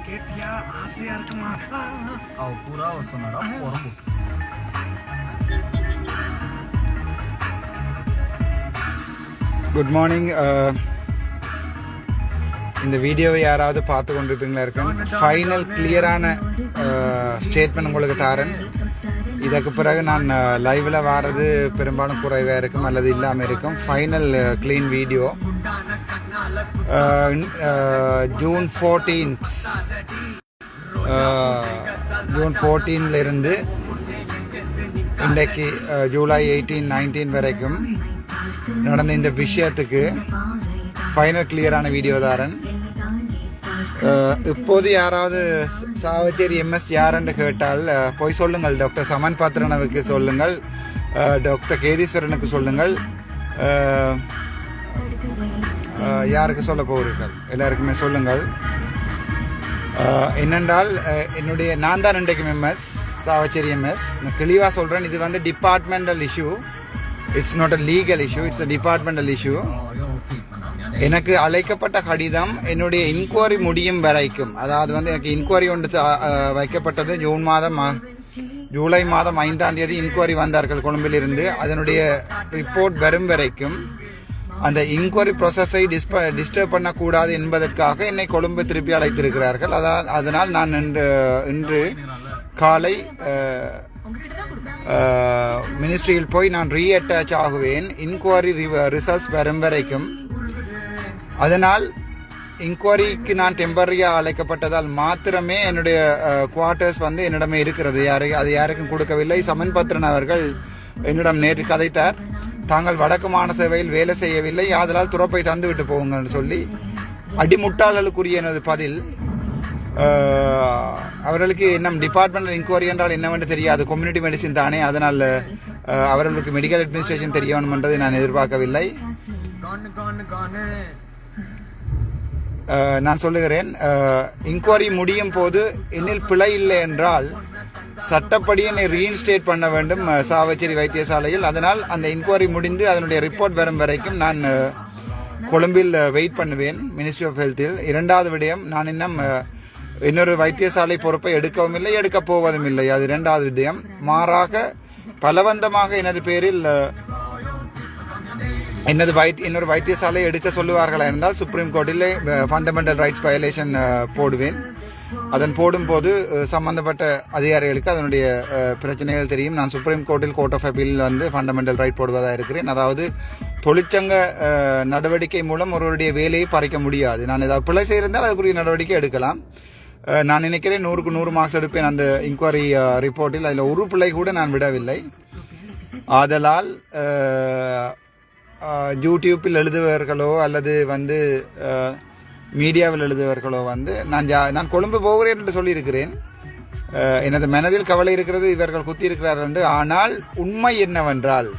கேட்டியா ஆசையா இருக்குமா அவ பூரா சொன்னாடா உடம்பு. Good morning. இந்த வீடியோவை யாராவது பார்த்து கொண்டிருப்பீங்களா இருக்கேன். ஃபைனல் கிளியரான ஸ்டேட்மெண்ட் உங்களுக்கு தாரேன். இதற்கு பிறகு நான் லைவில் வாரது பெரும்பாலும் குறைவாக இருக்கும் அல்லது இல்லாமல் இருக்கும். ஃபைனல் க்ளீன் வீடியோ ஜூன் 14 இன்றைக்கு ஜூலை 18-19 வரைக்கும் நடந்த இந்த விஷயத்துக்கு ஃபைனல் கிளியரான வீடியோ தாரன். இப்போது யாராவது சாவச்சேரி எம்எஸ் யாருன்னு கேட்டால் போய் சொல்லுங்கள். டாக்டர் சமன் பாத்திரனவுக்கு சொல்லுங்கள், டாக்டர் கேதீஸ்வரனுக்கு சொல்லுங்கள். யாருக்கு சொல்ல போகிறீர்கள் எல்லாருக்குமே சொல்லுங்கள். என்னென்றால் நான் தான் இன்றைக்கும் எம்எஸ், சாவச்சேரி எம்எஸ். நான் தெளிவாக சொல்கிறேன், இது வந்து departmental issue. It's not a legal issue, it's a departmental issue. எனக்கு அழைக்கப்பட்ட கடிதம் என்னுடைய இன்கொயரி முடியும் வரைக்கும், அதாவது வந்து எனக்கு இன்கொயரி ஒன்று வைக்கப்பட்டது ஜூலை மாதம் 5ஆம் தேதி இன்கொயரி வந்தார்கள் கொழும்பிலிருந்து. அதனுடைய ரிப்போர்ட் வரும் வரைக்கும் அந்த இன்கொயரி ப்ராசஸை டிஸ்டர்ப் பண்ணக்கூடாது என்பதற்காக என்னை கொழும்பு திருப்பி அழைத்திருக்கிறார்கள். அதனால் நான் இன்று காலை மினிஸ்ட்ரியில் போய் நான் ரீஅட்டாச் ஆகுவேன் இன்கொயரி ரிசல்ட்ஸ் வரும் வரைக்கும். அதனால் இன்கொயரிக்கு நான் டெம்பரரியாக அழைக்கப்பட்டதால் மாத்திரமே என்னுடைய குவார்ட்டர்ஸ் வந்து என்னிடமே இருக்கிறது. அது யாருக்கும் கொடுக்கவில்லை. சமன் பத்ரன் அவர்கள் என்னிடம் நேற்று கதைத்தார், தாங்கள் வடக்கு மாகாண சேவையில் வேலை செய்யவில்லை, ஆதலால் துறப்பை தந்து விட்டு போகுங்கன்னு சொல்லி. அடிமுட்டாளர்களுக்குரிய எனது பதில், அவர்களுக்கு இன்னும் டிபார்ட்மெண்டல் இன்கொயரி என்றால் என்னவென்று தெரியாது, கம்யூனிட்டி மெடிசின் தானே, அதனால் அவர்களுக்கு மெடிக்கல் அட்மினிஸ்ட்ரேஷன் தெரிய வேணும் என்றதை நான் எதிர்பார்க்கவில்லை. நான் சொல்லுகிறேன், இன்கொயரி முடியும் போது என்னில் பிழை இல்லை என்றால் சட்டப்படி என்னை ரீஇன்ஸ்டேட் பண்ண வேண்டும் சாவச்சேரி வைத்தியசாலையில். அதனால் அந்த இன்கொயரி முடிந்து அதனுடைய ரிப்போர்ட் வரும் வரைக்கும் நான் கொழும்பில் வெயிட் பண்ணுவேன் மினிஸ்ட்ரி ஆஃப் ஹெல்த்தில். இரண்டாவது விடயம், நான் இன்னும் இன்னொரு வைத்தியசாலை பொறுப்பை எடுக்கவும் இல்லை, எடுக்கப் போவதும் இல்லை. அது இரண்டாவது விடயம். மாறாக பலவந்தமாக எனது பேரில் இன்னொரு வைத்தியசாலை எடுக்க சொல்லுவார்களா இருந்தால் சுப்ரீம் கோர்ட்டில் ஃபண்டமெண்டல் ரைட்ஸ் வயலேஷன் போடுவேன். அதன் போடும்போது சம்பந்தப்பட்ட அதிகாரிகளுக்கு அதனுடைய பிரச்சனைகள் தெரியும். நான் சுப்ரீம் கோர்ட்டில் கோர்ட் ஆஃப் அப்பீல் வந்து ஃபண்டமெண்டல் ரைட் போடுவதாக இருக்கிறேன். அதாவது தொழிற்சங்க நடவடிக்கை மூலம் ஒருவருடைய வேலையை பறிக்க முடியாது. நான் ஏதாவது பிழை செய்திருந்தால் அதுக்குரிய நடவடிக்கை எடுக்கலாம். நான் நினைக்கிறேன் 100க்கு 100 மார்க்ஸ் எடுப்பேன் அந்த இன்கொயரி ரிப்போர்ட்டில். அதில் ஒரு பிழை கூட நான் விடவில்லை. ஆதலால் யூடியூப்பில் எழுதுவர்களோ அல்லது வந்து மீடியாவில் எழுதுவர்களோ வந்து நான் கொழும்பு போகிறேன் என்று சொல்லியிருக்கிறேன். எனது மனதில் கவலை இருக்கிறது, இவர்கள் குத்தி இருக்கிறார்கள் என்று. ஆனால் உண்மை என்னவென்றால்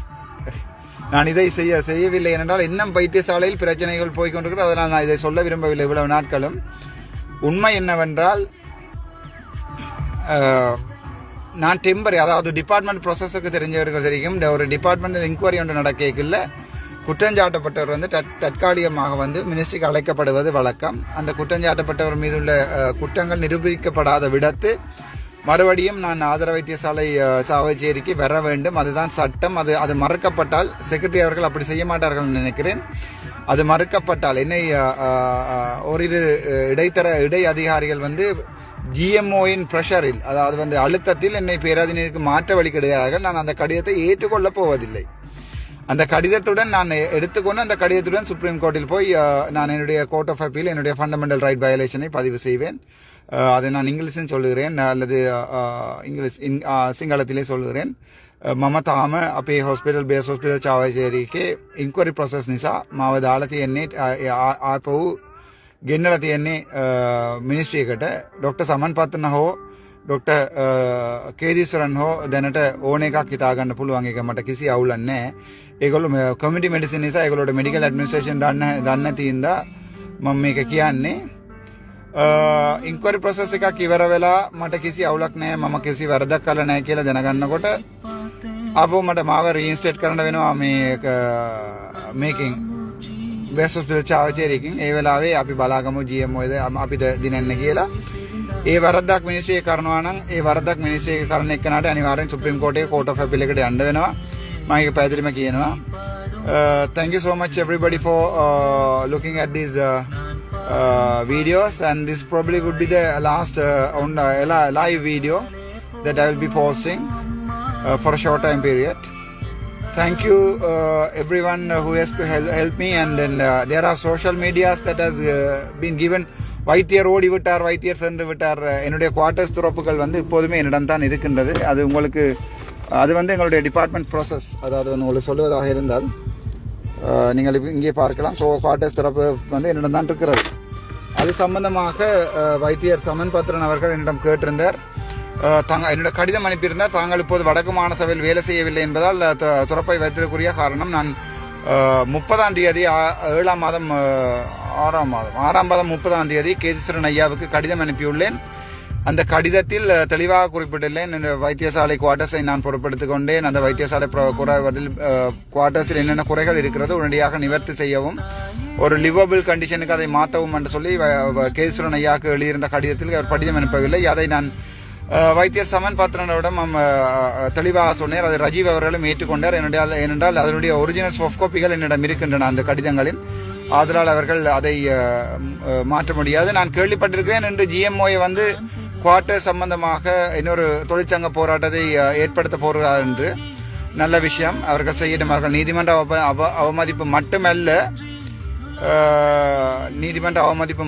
நான் இதை செய்யவில்லை என்றால் இன்னும் வைத்தியசாலையில் பிரச்சனைகள் போய்கொண்டிருக்கிறது. அதனால் நான் இதை சொல்ல விரும்பவில்லை இவ்வளவு நாட்களும். உண்மை என்னவென்றால் நான் அதாவது டிபார்ட்மெண்ட் ப்ராசஸுக்கு தெரிஞ்சவர்கள் தெரியும். ஒரு டிபார்ட்மெண்ட் இன்கொயரி ஒன்று நடக்கல, குற்றஞ்சாட்டப்பட்டவர் வந்து தற்காலிகமாக வந்து மினிஸ்ட்ரிக்கு அழைக்கப்படுவது வழக்கம். அந்த குற்றஞ்சாட்டப்பட்டவர் மீது உள்ள குற்றங்கள் நிரூபிக்கப்படாத விடத்து மறுபடியும் நான் ஆதர வைத்தியசாலை சாவச்சேரிக்கு வர வேண்டும். அதுதான் சட்டம். அது மறுக்கப்பட்டால், செக்ரட்டரி அவர்கள் அப்படி செய்ய மாட்டார்கள் நினைக்கிறேன், அது மறுக்கப்பட்டால் என்னை ஓரிரு இடை அதிகாரிகள் வந்து ஜிஎம்ஓயின் ப்ரெஷரில், அதாவது வந்து அழுத்தத்தில் என்னை பேராதீனத்துக்கு மாற்ற வழிகிடுகிறார்கள். நான் அந்த கடிதத்தை ஏற்றுக்கொள்ளப் போவதில்லை. அந்த கடிதத்துடன் நான் எடுத்துக்கொண்டு அந்த கடிதத்துடன் சுப்ரீம் கோர்ட்டில் போய் நான் என்னுடைய கோர்ட் ஆஃப் அப்பீல் என்னுடைய ஃபண்டமெண்டல் ரைட் வயலேஷனை பதிவு செய்வேன். அதை நான் இங்கிலீஷில் சொல்லுகிறேன் அல்லது சிங்களத்திலே சொல்லுகிறேன். මම තාම අපේ හොස්පිටල් බේස් හොස්පිටල් චාවචේරිකේ ඉන්ක්වරි ප්‍රොසෙස් නිසා මාව දාලා තියෙන්නේ ආපහු ගෙන්නලා තියෙන්නේ මිනිස්ට්‍රි එකට. ડોક્ટર සමන් පත්‍රන හෝ ડોક્ટર කේදීස්වරන් හෝ දැනට ඕන එකක් හිතා ගන්න පුළුවන්. ඒක මට කිසි අවුලක් නැහැ. ඒගොල්ලෝ කමියුනිටි මෙඩිසින් නිසා ඒගොල්ලෝට මෙඩිකල් ඇඩ්මිනිස්ට්‍රේෂන් දන්න තින්දා මම මේක කියන්නේ. ඉන්ක්වරි ප්‍රොසෙස් එකක් ඉවර වෙලා මට කිසි අවුලක් නැහැ, මම කිසි වරදක් කළා නැහැ කියලා දැනගන්නකොට අපෝ මට මාව රීඉන්ස්ටේට් කරන්න වෙනවා මේකෙන් බේස් හොස්පිටල් චාවචේරියකින්. ඒ වෙලාවේ අපි බලාගමු GMO ද අපිට දිනන්න කියලා. ඒ වරද්දක් මිනිස්සුේ කරනවා නම් ඒ වරද්දක් මිනිස්සුේ කරන එක්කනට අනිවාර්යෙන් සුප්‍රීම කෝර්ට් එකේ කෝට් ඔෆ් අපීල් එකට යන්න වෙනවා. මම ඒක පැහැදිලිම කියනවා. Thank you so much everybody for looking at these videos, and this probably would be the last live video that I will be posting for a short time period. Thank you everyone who has helped me, and then there are social medias that has been given. வைத்தியர் ஓடி விட்டார், வைத்தியர் சென்று விட்டார். என்னுடைய quarters துறப்புகள் வந்து இப்போதுமே என்னிடம் தான் இருக்கின்றது. அது உங்களுக்கு அது வந்து எங்களுடைய டிபார்ட்மெண்ட் ப்ராசஸ். அதாவது வந்து உங்களுக்கு சொல்லுவதாக இருந்தால் நீங்கள் இங்கே பார்க்கலாம். ஸோ குவார்ட்டர்ஸ் திறப்பு வந்து என்னிடம் தான் இருக்கிறது. அது சம்பந்தமாக வைத்தியர் சமன் பத்ரன் அவர்கள் என்னிடம் கேட்டிருந்தார். என்னோட கடிதம் அனுப்பியிருந்தார். தாங்கள் இப்போது வடக்கு மாகாண சபையில் வேலை செய்யவில்லை என்பதால் துறப்பை வைத்திருக்குரிய காரணம் நான் 30ஆம் தேதி 7ஆம் மாதம் 6ஆம் மாதம் 30ஆம் தேதி கேதீஸ்வரன் ஐயாவுக்கு கடிதம் அனுப்பியுள்ளேன். அந்த கடிதத்தில் தெளிவாக குறிப்பிட்டுள்ளேன். இந்த வைத்தியசாலை குவார்ட்டர்ஸை நான் பொறுப்படுத்திக் கொண்டேன். அந்த வைத்தியசாலை குவார்ட்டர்ஸில் என்னென்ன குறைகள் இருக்கிறது உடனடியாக நிவர்த்தி செய்யவும், ஒரு லிவபிள் கண்டிஷனுக்கு அதை மாற்றவும் என்று சொல்லி கேதீஸ்வரன் ஐயாவுக்கு எழுதியிருந்த கடிதத்தில் அவர் கடிதம் அனுப்பவில்லை. அதை நான் வைத்தியர் சமன் பாத்திரனிடம் தெளிவாக சொன்னார். அதை ரஜீவ் அவர்களும் ஏற்றுக்கொண்டார். ஏனென்றால் அதனுடைய ஒரிஜினல் சாஃப்ட் காப்பிகள் என்னிடம் இருக்கின்றன அந்த கடிதங்களில். அதனால் அவர்கள் அதை மாற்ற முடியாது. நான் கேள்விப்பட்டிருக்கிறேன் என்று GMOயை வந்து குவார்ட்டர் சம்பந்தமாக இன்னொரு தொழிற்சங்க போராட்டத்தை ஏற்படுத்த போகிறார் என்று. நல்ல விஷயம், அவர்கள் செய்யட்டும். அவர்கள் நீதிமன்ற அவமதிப்பு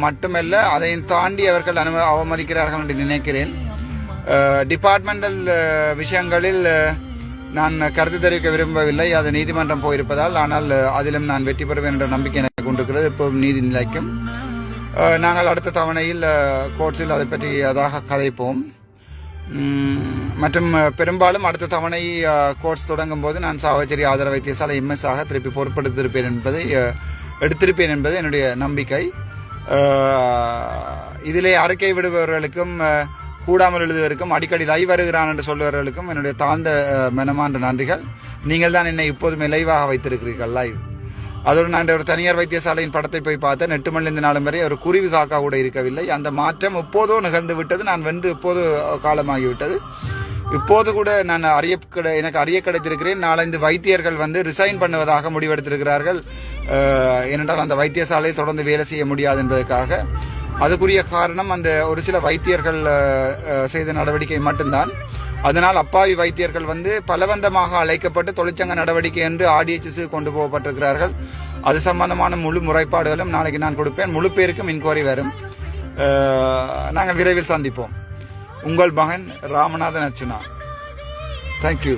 மட்டுமல்ல அதையும் தாண்டி அவர்கள் அவமதிக்கிறார்கள் என்று நினைக்கிறேன். டிபார்ட்மெண்டல் விஷயங்களில் நான் கருத்து தெரிவிக்க விரும்பவில்லை. அது நீதிமன்றம் போயிருப்பதால். ஆனால் அதிலும் நான் வெற்றி பெறுவேன் என்ற நம்பிக்கை எனக்கு கொண்டிருக்கிறது. இப்போ நீதி நிலைக்கும். நாங்கள் அடுத்த தவணையில் கோர்ட்ஸில் அதை பற்றி அதாக கதைப்போம். மற்றும் பெரும்பாலும் அடுத்த தவணை கோர்ட்ஸ் தொடங்கும் போது நான் சாவச்சேரி ஆதார வைத்தியசாலை MS ஆக திருப்பி எடுத்திருப்பேன் என்பது என்னுடைய நம்பிக்கை. இதிலே அறிக்கை விடுபவர்களுக்கும் கூடாமல் எழுதுவதற்கும் அடிக்கடி லைவ் வருகிறான் என்று சொல்லுவவர்களுக்கும் என்னுடைய தாழ்ந்த மனமார்ந்த நன்றிகள். நீங்கள் தான் என்னை இப்போதுமே லைவாக வைத்திருக்கிறீர்கள் லைவ். அதோடு நான் ஒரு தனியார் வைத்தியசாலையின் படத்தை போய் பார்த்தேன். 8 மணிலிருந்து 4 வரை ஒரு குருவி காக்கா கூட இருக்கவில்லை. அந்த மாற்றம் இப்போதோ நிகழ்ந்து விட்டது. நான் வென்று இப்போது காலமாகிவிட்டது. இப்போது கூட நான் எனக்கு அறிய கிடைத்திருக்கிறேன். 4-5 வைத்தியர்கள் வந்து ரிசைன் பண்ணுவதாக முடிவெடுத்திருக்கிறார்கள். ஏனென்றால் அந்த வைத்தியசாலையில் தொடர்ந்து வேலை செய்ய முடியாது என்பதற்காக. அதுக்குரிய காரணம் அந்த ஒரு சில வைத்தியர்கள் செய்த நடவடிக்கை மட்டும்தான். அதனால் அப்பாவி வைத்தியர்கள் வந்து பலவந்தமாக அழைக்கப்பட்டு தொழிற்சங்க நடவடிக்கை என்று RDHS கொண்டு போகப்பட்டிருக்கிறார்கள். அது சம்பந்தமான முழு முறைப்பாடுகளும் நாளைக்கு நான் கொடுப்பேன். முழு பேருக்கும் இன்கொயரி வரும். நாங்கள் விரைவில் சந்திப்போம். உங்கள் மகன் ராமநாதன் அர்ச்சுனா. தேங்க்யூ.